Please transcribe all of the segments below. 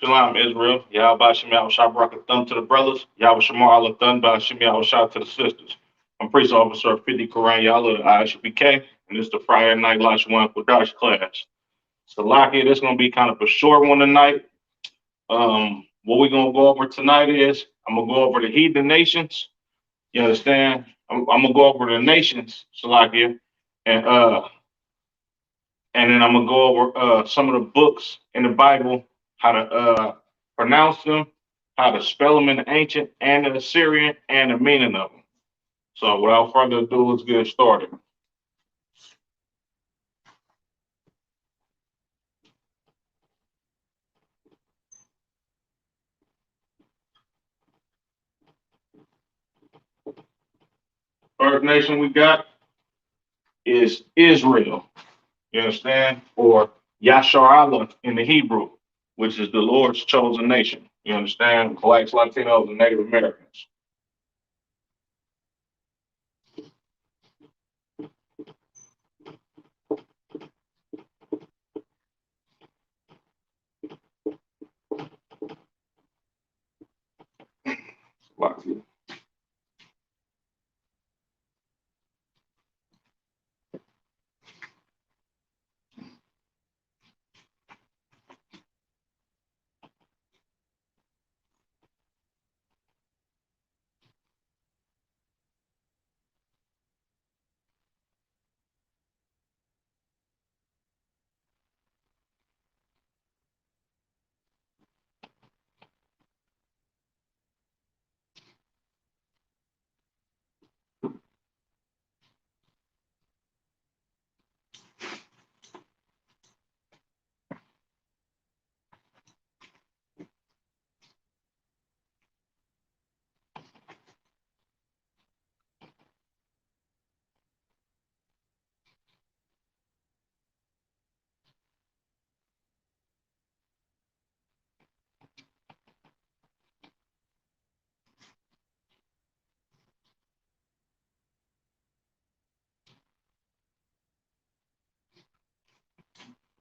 Shalom, Israel. Yahweh Shem Yahweh Shabrak Thumb to the brothers. Yahweh Shamar Allah Thumb by Shem Yahweh Shah to the sisters. I'm Priest Officer 50 Quran Yahweh ISBK, and this is the Friday Night Lasahawan Qadash class. So, Laki, this is going to be kind of a short one tonight. What we're going to go over tonight is I'm going to go over the heathen nations. You understand? I'm going to go over the nations, Salakia, and and then I'm gonna go over some of the books in the Bible, how to pronounce them, how to spell them in the ancient and the Assyrian, and the meaning of them. So without further ado, let's get started. First nation we got is Israel. You understand? Or Yasharallah in the Hebrew, which is the Lord's chosen nation. You understand? Blacks, Latinos, and Native Americans.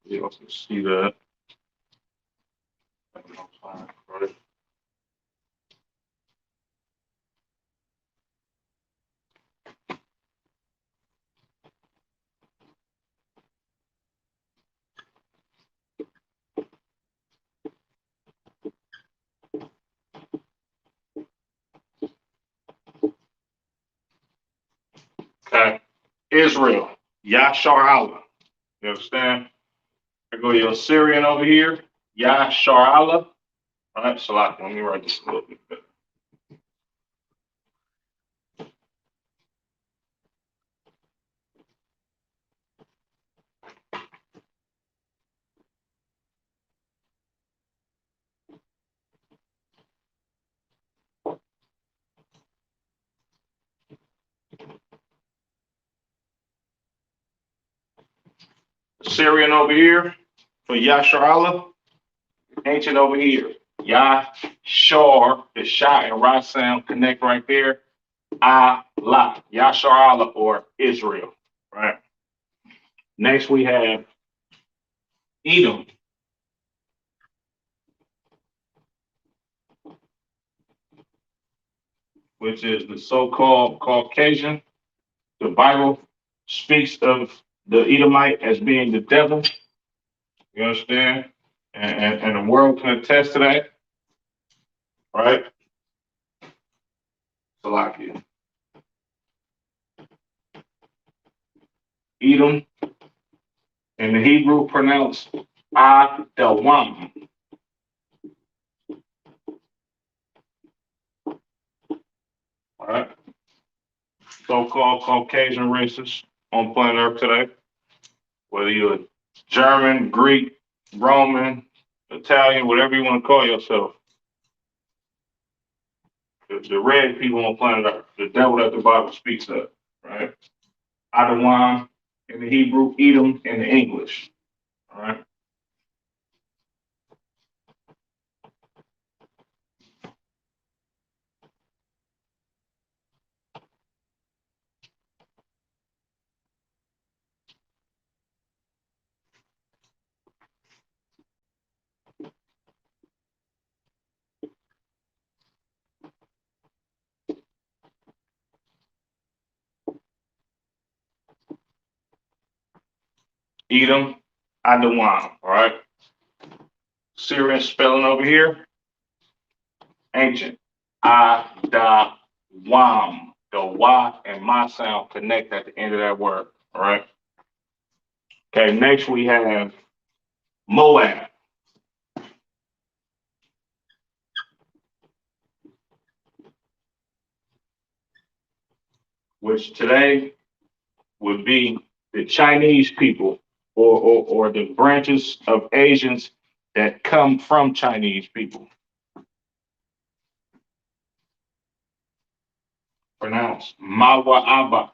You also see that. Okay. Israel, Yashar Allah. You understand? I go your Assyrian over here, Yashar Allah. All right, Salak, let me write this a little bit better. Assyrian over here for Yashar Allah. Ancient over here, Yashar, the Shah and Ra sound connect right there. Allah, Yashar Allah or Israel. Right. Next we have Edom, which is the so-called Caucasian. The Bible speaks of the Edomite as being the devil. You understand? And the world can attest to that, right? Salakia. Edom in the Hebrew pronounced Adawam. All right. So-called Caucasian races on planet Earth today, whether you're German, Greek, Roman, Italian, whatever you want to call yourself. The red people on planet Earth, the devil that the Bible speaks of, right? Adawam in the Hebrew, Edom in the English. All right. Edom, Adawam. All right. Syrian spelling over here, ancient. Adawam. The Y and my sound connect at the end of that word. All right. Okay. Next we have Moab, which today would be the Chinese people or the branches of Asians that come from Chinese people. Pronounced Mawa'aba.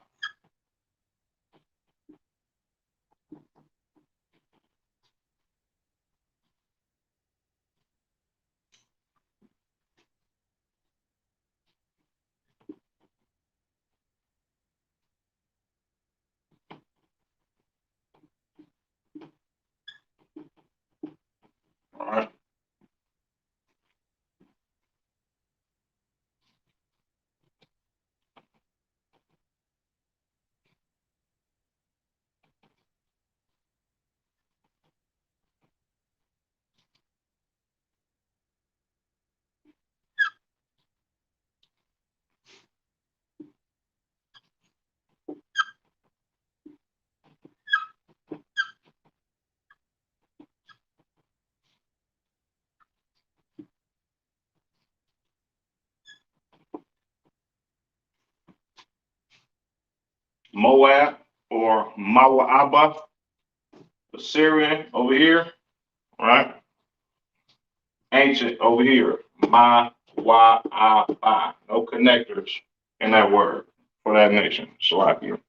All right. Moab or Mawa'aba, Assyrian over here, all right? Ancient over here, Mawa'aba. No connectors in that word for that nation. So I hear.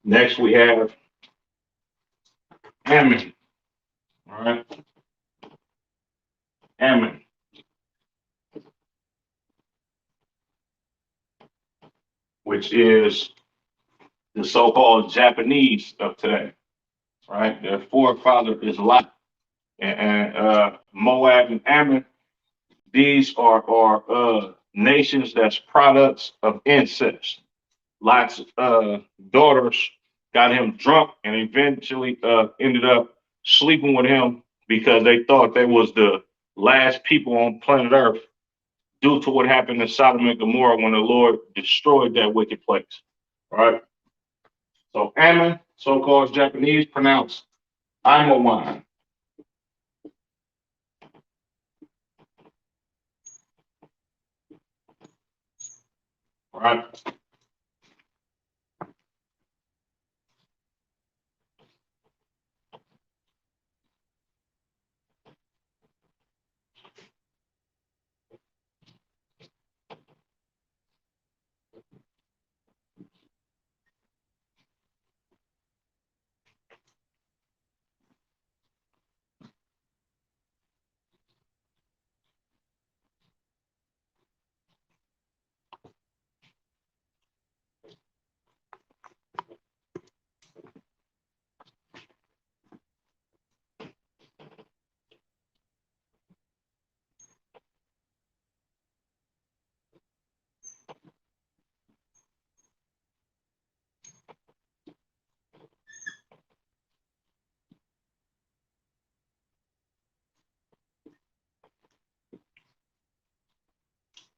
Next we have Ammon, all right? Ammon, which is the so-called Japanese of today, right? Their forefather is Lot. And Moab and Ammon, these are nations that's products of incest. Lot's daughters got him drunk and eventually ended up sleeping with him because they thought they was the last people on planet Earth due to what happened in Sodom and Gomorrah when the Lord destroyed that wicked place. All right. So Ammon, so-called Japanese, pronounced Imawan. All right.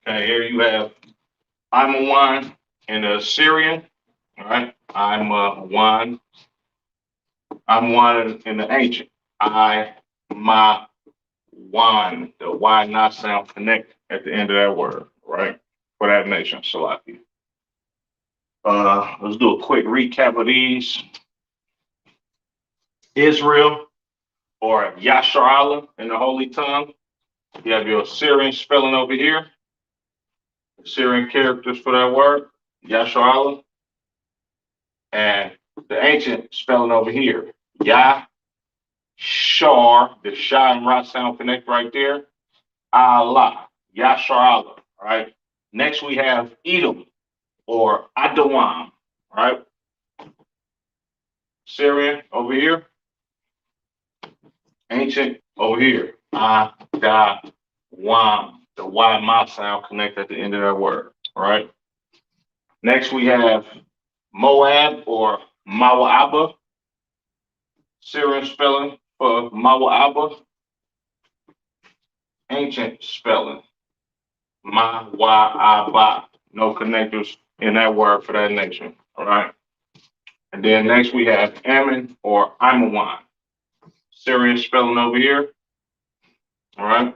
Okay, here you have Imawan in the Syrian. All right. I'm one in the ancient. My one. The Y not sound connect at the end of that word. right? For that nation, Salaki. Let's do a quick recap of these. Israel, or Yasharala in the Holy Tongue. You have your Syrian spelling over here, Syrian characters for that word, Yasharala, and the ancient spelling over here, Yah, Shar, the Shah and Ra sound connect right there, Allah, Yasharala, right? Next we have Edom, or Adawam, right? Syrian over here, ancient over here, Adawam. The Y ma sound connect at the end of that word, right? Next we have Moab, or Mawa'aba, Syrian spelling for Mawa'aba, ancient spelling, Mawa'aba. No connectors in that word for that nation, all right? And then next we have Ammon, or Imawan, Syrian spelling over here, all right?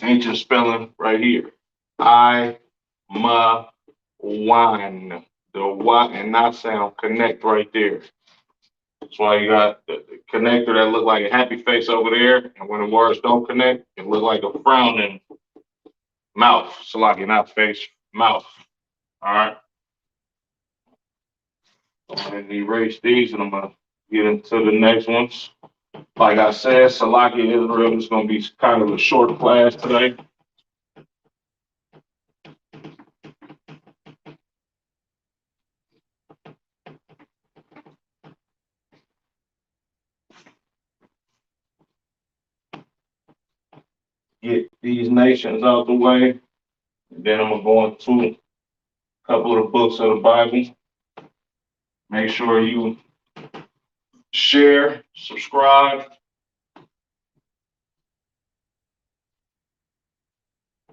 Ancient spelling right here, I-ma-wan. The Y and not sound connect right there. That's why you got the connector that look like a happy face over there, and when the words don't connect, it look like a frowning mouth. Salaki, not face, mouth. All right. I'm gonna erase these, and I'm gonna get into the next ones. Like I said, Salaki Israel is gonna be kind of a short class today. Get these nations out the way, and then I'm gonna go into a couple of the books of the Bible. Make sure you share, subscribe,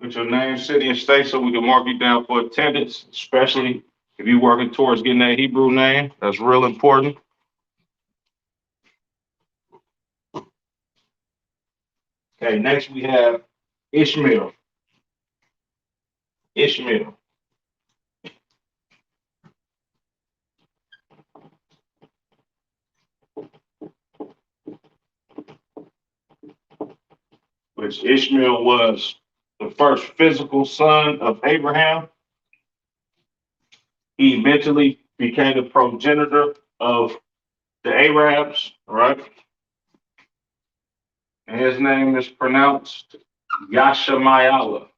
with your name, city, and state so we can mark you down for attendance, especially if you're working towards getting that Hebrew name. That's real important. Okay, next we have Ishmael. Ishmael. Which Ishmael was the first physical son of Abraham. He eventually became the progenitor of the Arabs, right? And his name is pronounced Yashamayala.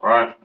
Right?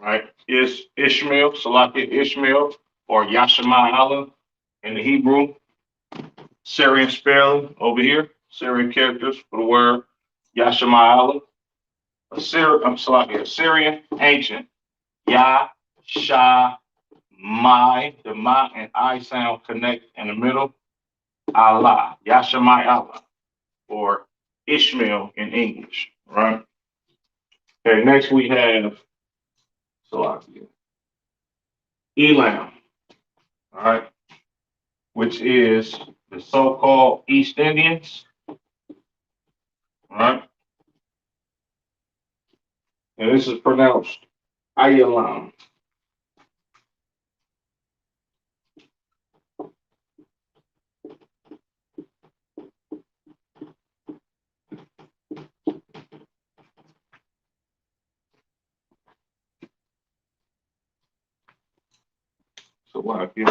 Right? Is Ishmael, Salakia Ishmael, or Yashamayala in the Hebrew. Syrian spelling over here, Syrian characters for the word Yashamayala. Syrian ancient. Ya, Sha, Mai. The Ma and I sound connect in the middle. Allah, Yashamayala, or Ishmael in English, right? Okay, next we have Salakia. Elam, all right, which is the so-called East Indians, all right? and this is pronounced Ayalam. So like this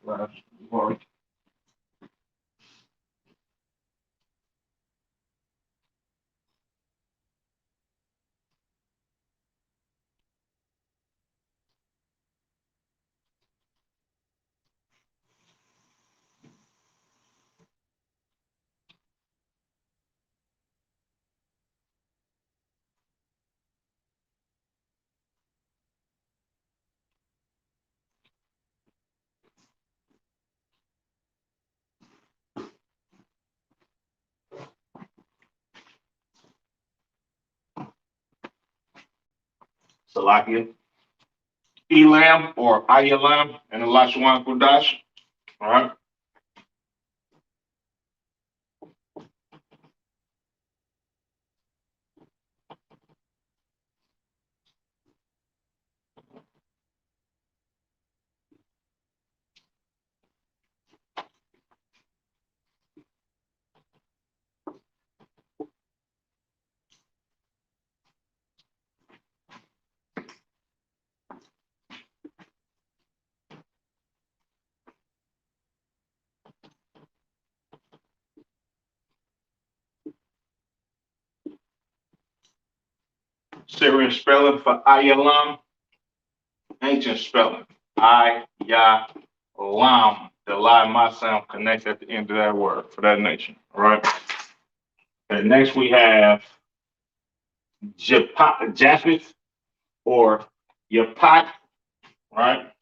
last word. Salakia. Elam or Ayalam and the Lasahawan Qadash. All right. Syrian spelling for Ayalam, ancient spelling. I, Ya, Lam. The lie, my sound connects at the end of that word for that nation. All right. And next we have Japheth or Yapat, right?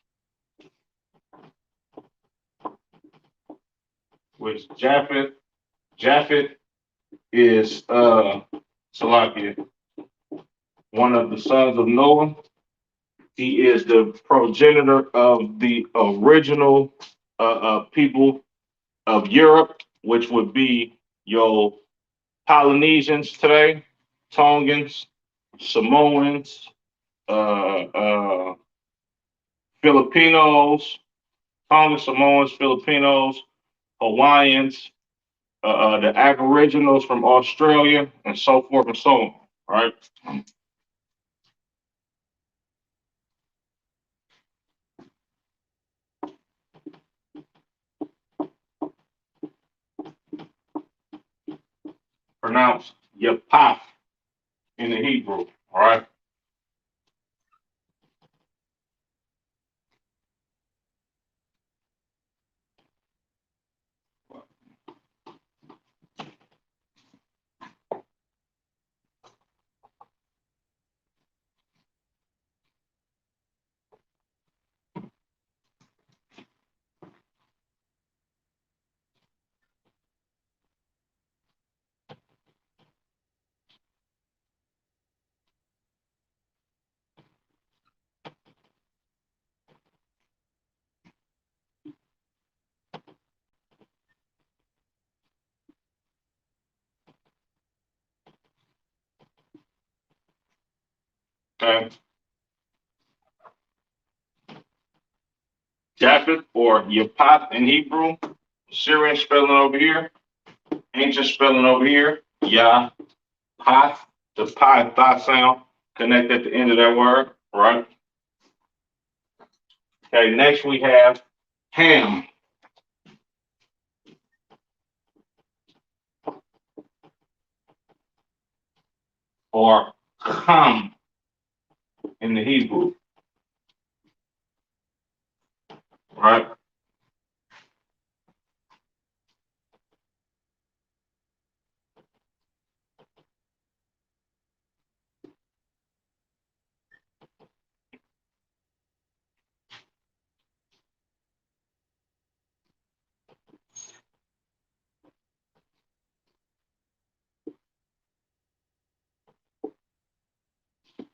Which Japheth is Salakia, one of the sons of Noah. He is the progenitor of the original people of Europe, which would be your Polynesians today, Tongans, Samoans, Filipinos, Tongan Samoans, Filipinos, Hawaiians, the Aboriginals from Australia, and so forth and so on. Right? Pronounced Yapath in the Hebrew. All right. Okay. Japheth or Yapath in Hebrew. Syrian spelling over here. Ancient spelling over here. Yah, Path, the pi thought sound connect at the end of that word, right? Okay, next we have Ham or Ham in the Hebrew, right?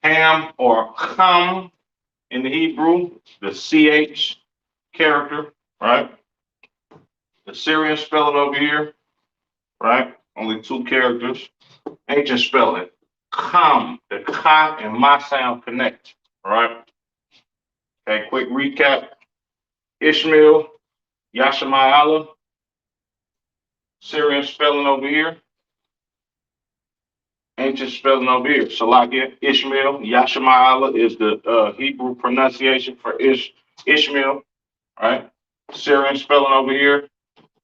Ham or Ham in the Hebrew, the CH character, right? The Syrian spelling over here, right? Only two characters. Ancient spelling. Kam. The Ka and Ma sound connect. All right. Okay, quick recap. Ishmael, Yashamayala, Syrian spelling over here, ancient spelling over here. Salakia, Ishmael, Yashamayala is the Hebrew pronunciation for Ishmael, right? Syrian spelling over here,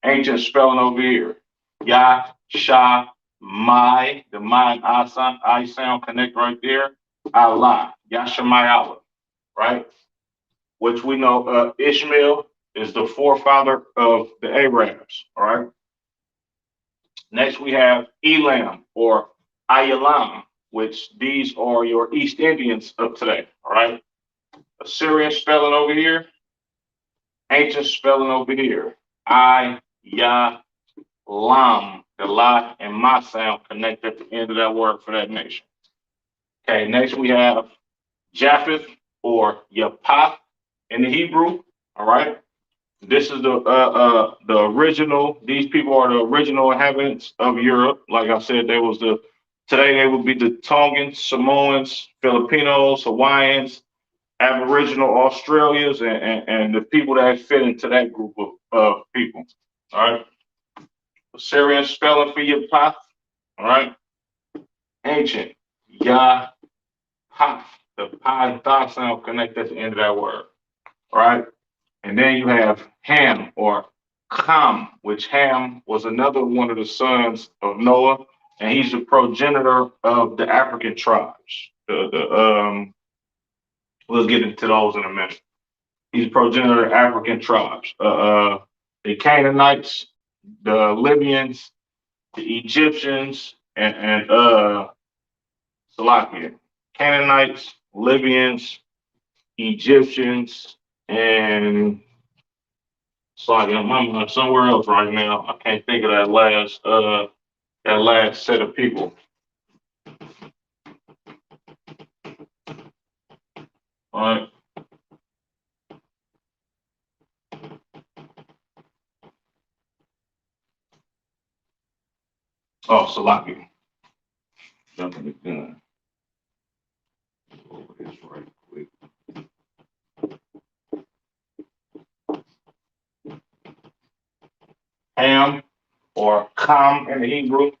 ancient spelling over here. Ya, Sha, Mai, the Mai and I sound connect right there. Allah, Yashamayala, right? Which we know Ishmael is the forefather of the Arabs, all right? Next, we have Elam or Ayalam, which these are your East Indians of today. All right. Assyrian spelling over here, ancient spelling over here. I, Ya, Lam. The La and Ma sound connect at the end of that word for that nation. Okay, next we have Japheth or Yapath in the Hebrew. All right. This is the original. These people are the original inhabitants of Europe. Like I said, they was the today they would be the Tongans, Samoans, Filipinos, Hawaiians, Aboriginal Australians, and the people that fit into that group of people. All right. Syrian spelling for your path. All right. Ancient. Yah path. The pa and tha sound connect at the end of that word. All right. And then you have Ham or Ham, which Ham was another one of the sons of Noah, and he's the progenitor of the African tribes. We'll get into those in a minute. He's a progenitor of African tribes. The Canaanites, the Libyans, the Egyptians, and Salakia. Canaanites, Libyans, Egyptians, and sorry, I'm somewhere else right now. I can't think of that last set of people. All right. Oh, Salaki. Jumping the gun. Over this right quick. Ham or Kam in the Hebrew,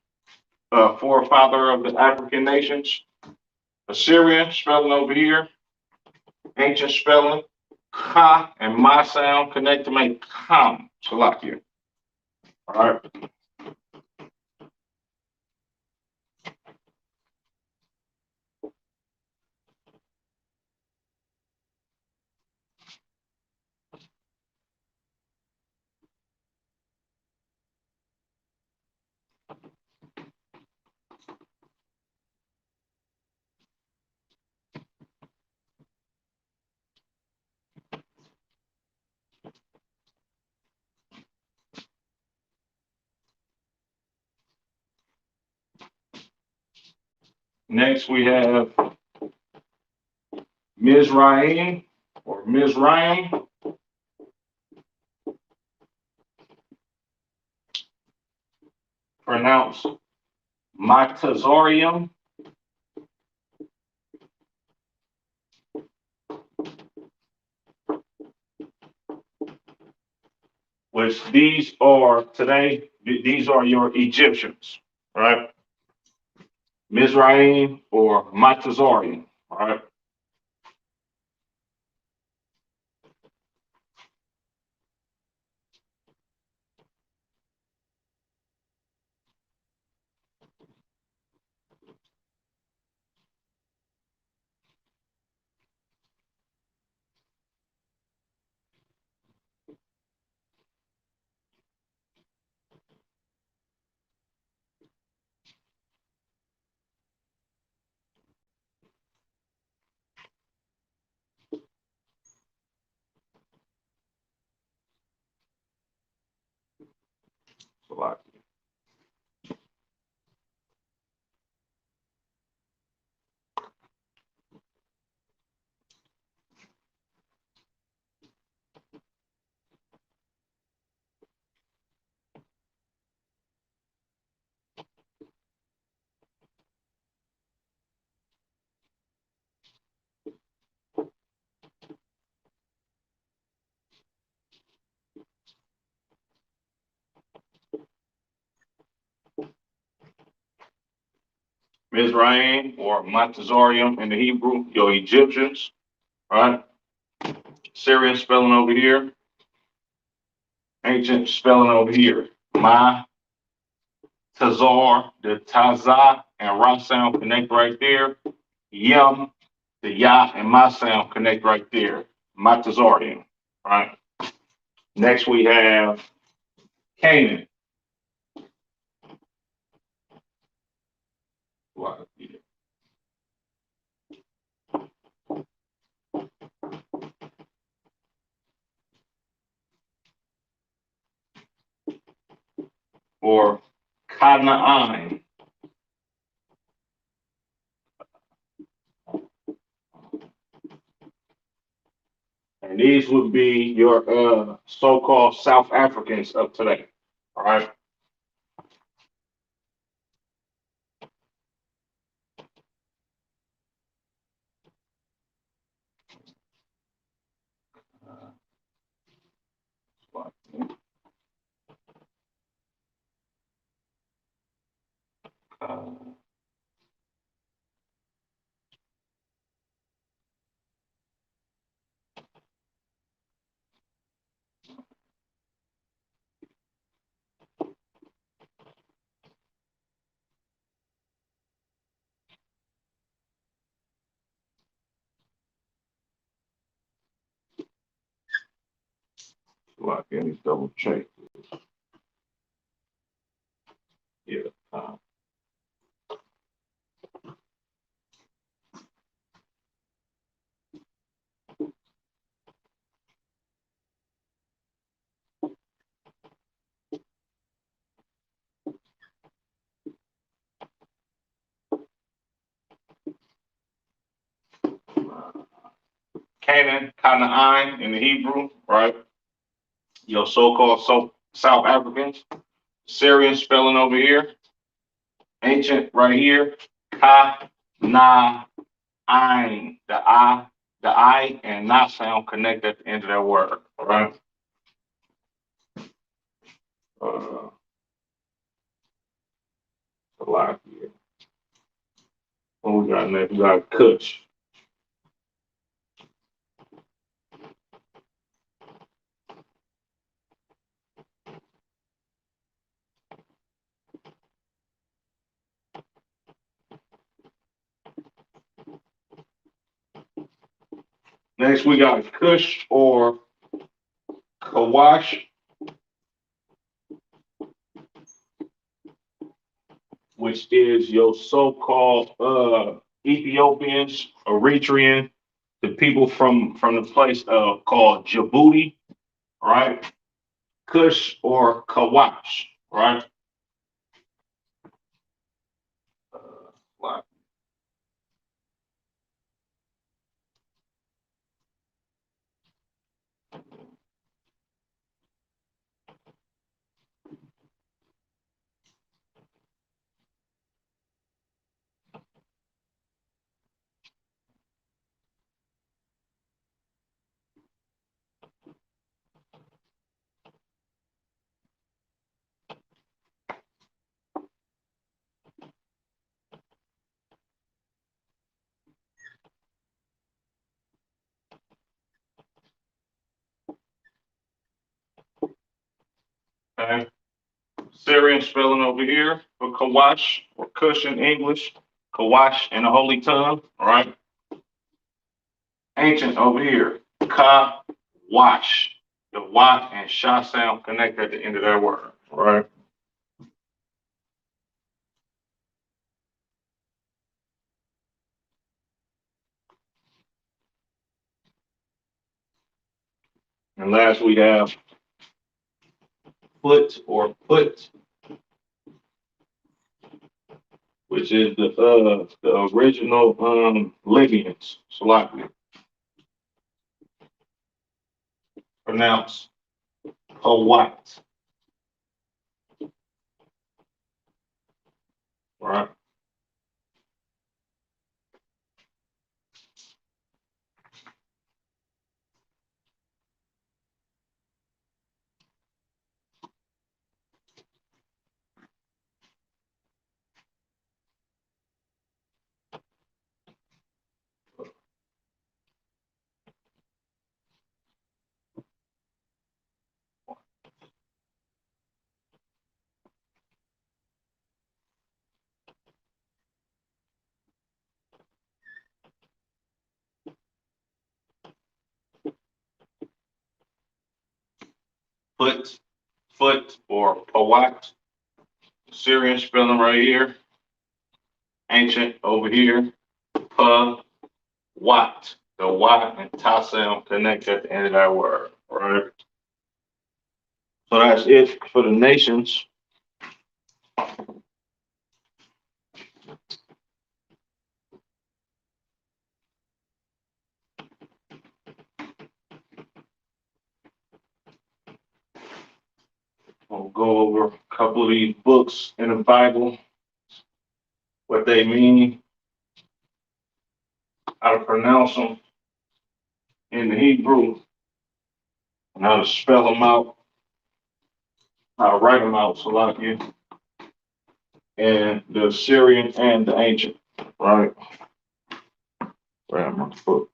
forefather of the African nations. Assyrian spelling over here. Ancient spelling. Ka and Ma sound connect to make Kam. Salakia. All right. Next we have Mizraim or Mizraim, pronounced Matazorium, which these are today, these are your Egyptians, right? Mizraim or Matazorium, all right? Mizraim or Montezorium in the Hebrew, your Egyptians, right? Syrian spelling over here, ancient spelling over here. My, Tazar, the Taza and Ra sound connect right there. Yum, the Ya and Ma sound connect right there. Montezorium, right? Next we have Canaan. Or Canaan. And these would be your so-called South Africans of today. All right. Let me double check. Yeah. Canaan in the Hebrew, right? Your so-called South Africans. Syrian spelling over here. Ancient right here. Ka na ain. The I and na sound connect at the end of that word. All right. Uh, a lot here. What we got next? We got Kush. Next, we got Kush or Kawash, which is your so-called Ethiopians, Eritrean, the people from the place called Djibouti, right? Kush or Kawash, right? Uh, okay. Syrian spelling over here for Kawash or Kush in English, Kawash in the Holy Tongue, all right? Ancient over here, Kawash. The Y and Sha sound connect at the end of that word, all right? And last we have foot or put, which is the original Libyans, Slovakia, pronounced Powat, right? foot or Pawat. Syrian spelling right here. Ancient over here. Pa, Wat. The Y and Ta sound connect at the end of that word. Right. So that's it for the nations. We'll go over a couple of these books in the Bible, what they mean, how to pronounce them in the Hebrew, and how to spell them out, how to write them out, Salakia, and the Syrian and the ancient, right? Right on my foot.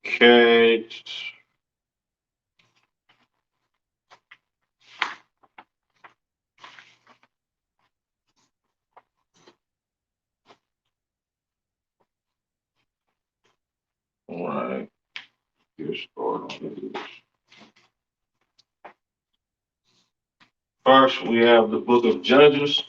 Okay. All right. Get started on this. First, we have the book of Judges.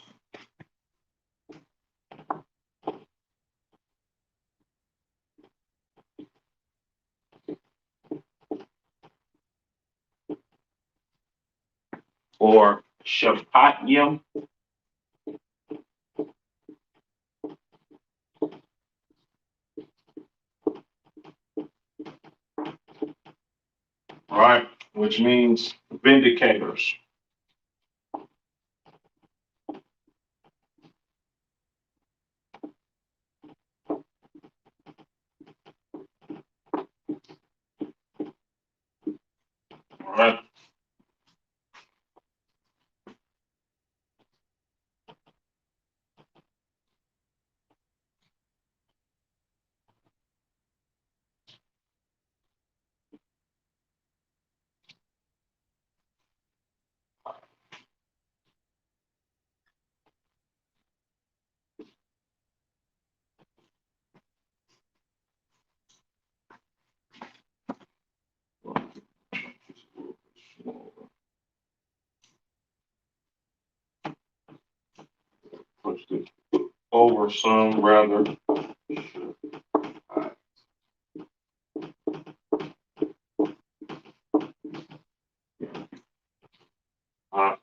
Or Shapatiyam. Right, which means vindicators. All right. Push this over some rather. All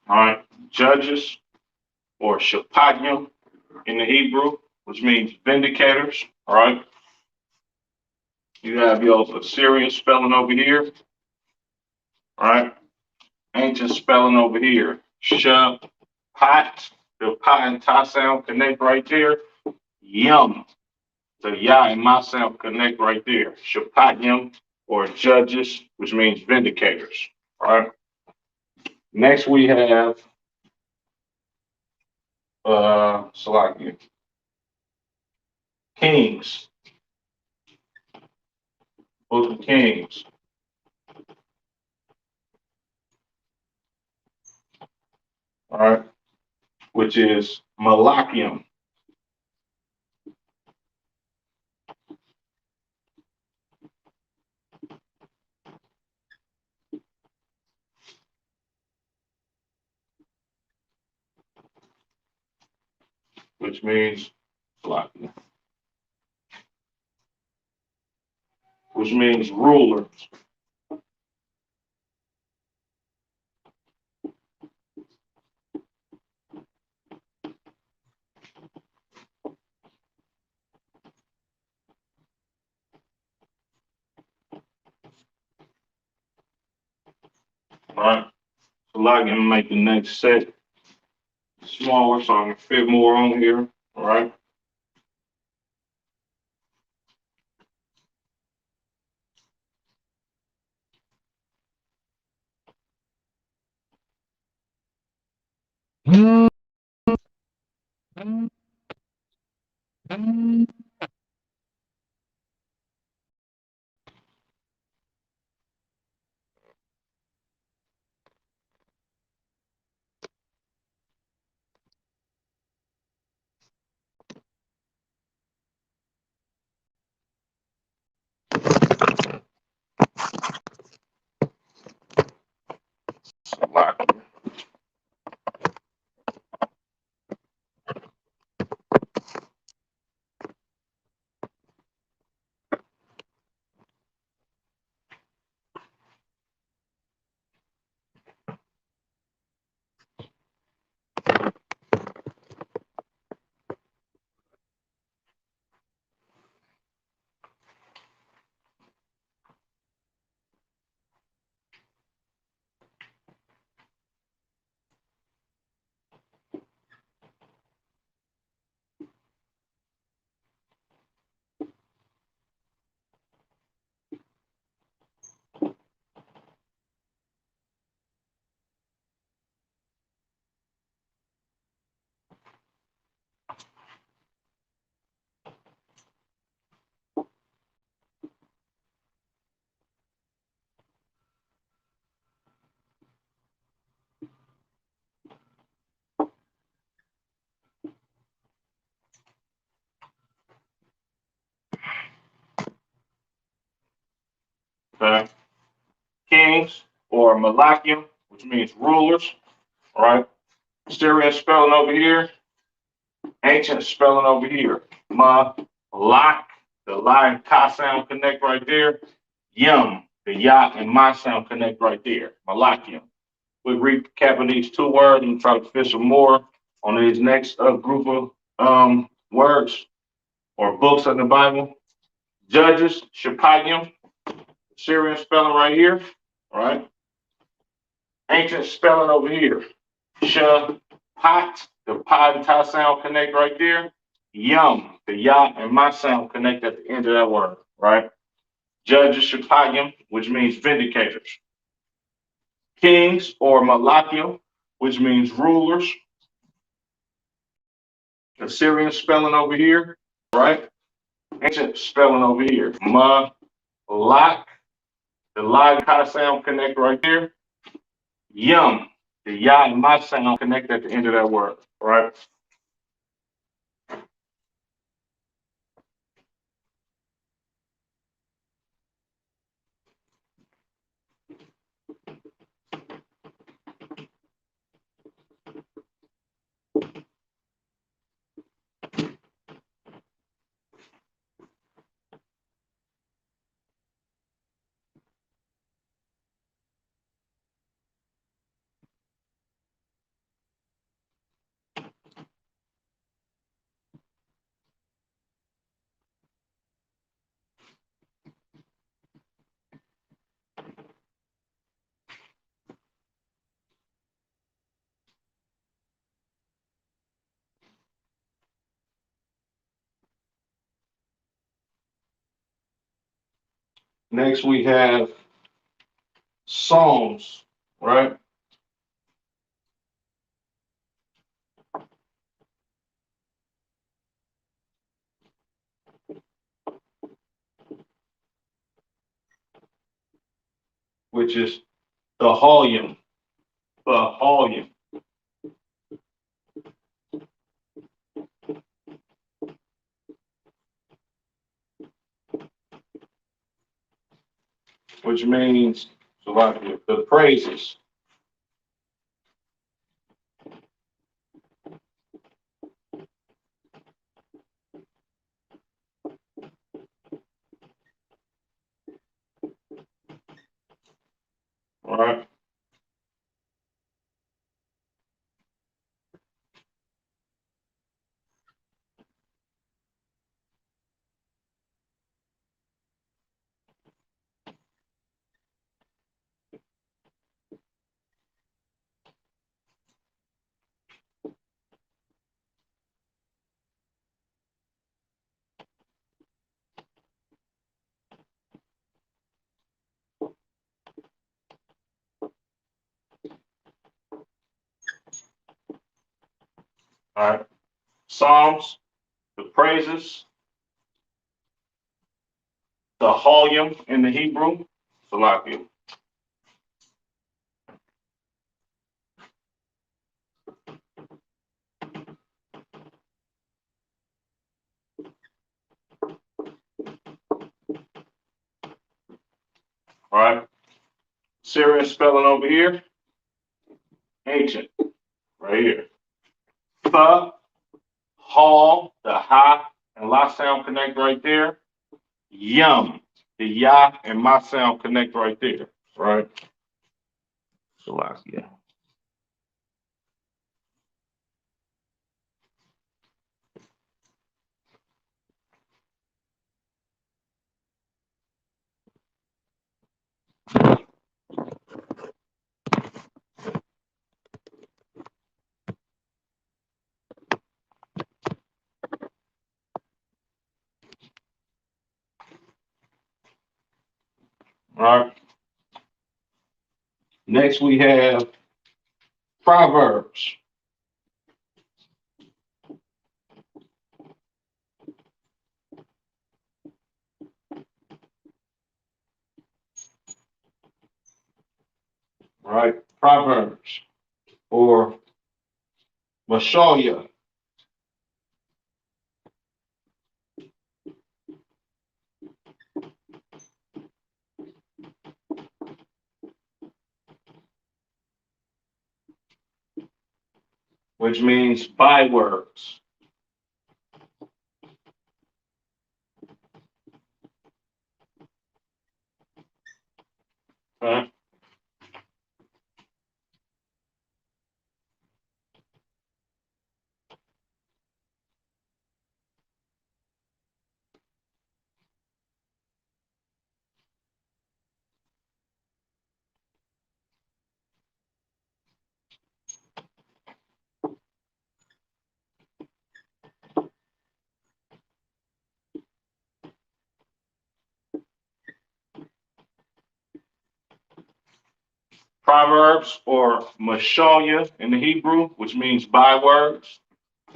right. Judges or Shapatiyam in the Hebrew, which means vindicators. All right. You have your Assyrian spelling over here. All right. Ancient spelling over here. Shapat. The pa and ta sound connect right there. Yum. The ya and ma sound connect right there. Shapatiyam or judges, which means vindicators. All right. Next we have Salakia. Kings. Book of Kings. All right. Which is Malachium. Which means Salakia. Which means ruler. All right. Salakia, I'm gonna make the next set smaller so I can fit more on here. All right. Okay. Kings or Malakim, which means rulers. All right. Syrian spelling over here. Ancient spelling over here. Malak, the la and ka sound connect right there. Yum, the ya and ma sound connect right there. Malakim. We recapping these two words and try to fish some more on these next group of words or books in the Bible. Judges, Shapayim, Syrian spelling right here. All right. Ancient spelling over here. Shapat, the pa and ta sound connect right there. Yum, the ya and ma sound connect at the end of that word, right? Judges, Shapayim, which means vindicators. Kings or Malakim, which means rulers. Assyrian spelling over here, right? Ancient spelling over here. Malak, the la kind of sound connect right there. Yum, the ya and ma sound connect at the end of that word, right? Next we have Psalms, right? Which is the volume, which means the praises, all right? All right. Psalms, the praises, the holium in the Hebrew, Salakia. All right. Syrian spelling over here, ancient, right here. The, hall, the ha and la sound connect right there. Yum, the ya and ma sound connect right there, right? Salakia. All right. Next we have Proverbs. All right. Proverbs or Mashalia, which means bywords. Okay. Proverbs or Mashalia in the Hebrew, which means bywords.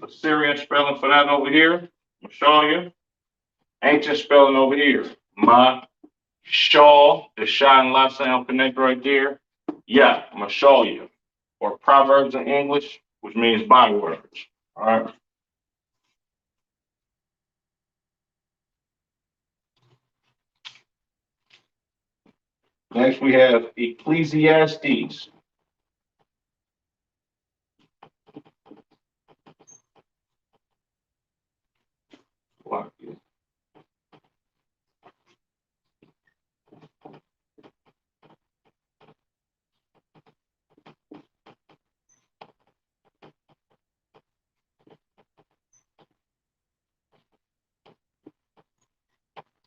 Assyrian spelling for that over here, Mashalia. Ancient spelling over here, Ma Shaw, the Sha and La sound connect right there. Yeah, Mashalia. Or Proverbs in English, which means bywords. All right. Next we have Ecclesiastes.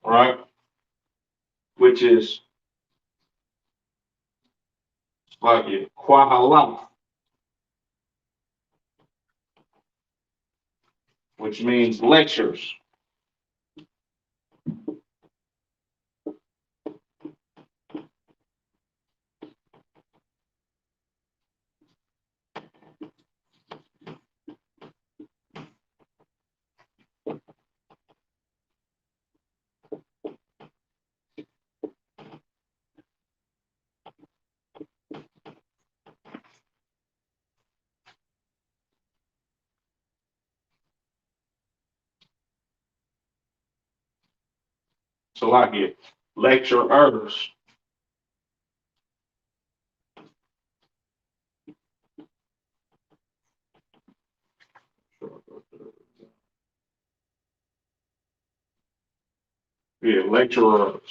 All right. Which is like Quahala, which means lectures. So like it, lecturers. Yeah, lecturers.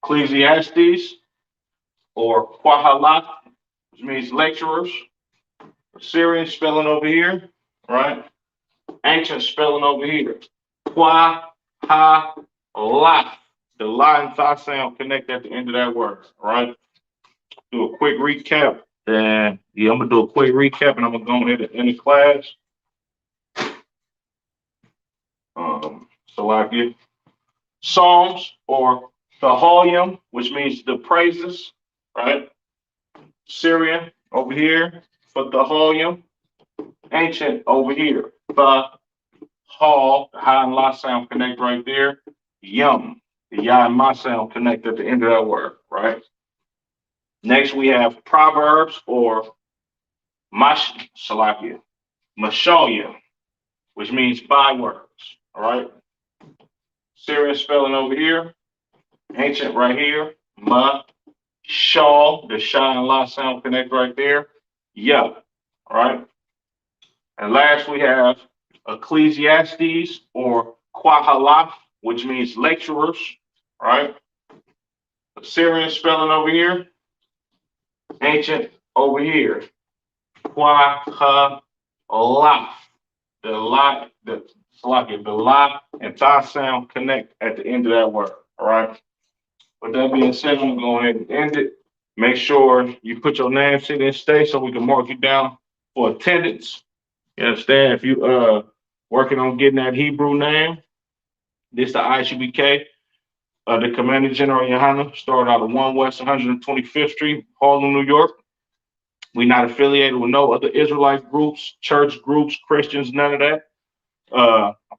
Ecclesiastes or Quahalat, which means lecturers. Syrian spelling over here, right? Ancient spelling over here. Qua, ha, la. The la and tha sound connect at the end of that word, right? Do a quick recap. Then, yeah, I'm going to do a quick recap and I'm going to go ahead and end the class. So, like it. Psalms or the Holium, which means the praises, right? Syrian over here for the Holium. Ancient over here. The Hall, the Ha and La sound connect right there. Yum, the Ya and Ma sound connect at the end of that word, right? Next, we have Proverbs or Salakia, Mashalia, which means bywords, all right? Syrian spelling over here. Ancient right here. Ma, Shaw, the Sha and La sound connect right there. Yeah, all right? And last, we have Ecclesiastes or Quahalaf, which means lecturers, right? Syrian spelling over here, ancient over here. Quahalaf. The la, the Salakia, the la and ta sound connect at the end of that word, all right? With that being said, I'm going to go ahead and end it. Make sure you put your name, city, and state so we can mark you down for attendance. You understand? If you working on getting that Hebrew name, this the ISUBK. The Commander General Yohana started out at 1 West 125th Street, Harlem, New York. We're not affiliated with no other Israelite groups, church groups, Christians, none of that.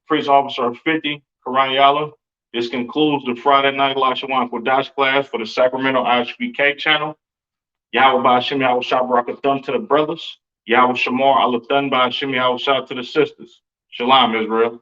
Priest Officer 50, Karan Yala. This concludes the Friday night Lasahawan Qadash class for the Sacramento ISUBK channel. Yahweh Ba'ashim Yahweh Shabbarakathum to the brothers. Yahweh Shamar Alathan Ba'ashim Yahweh Shah to the sisters. Shalom, Israel.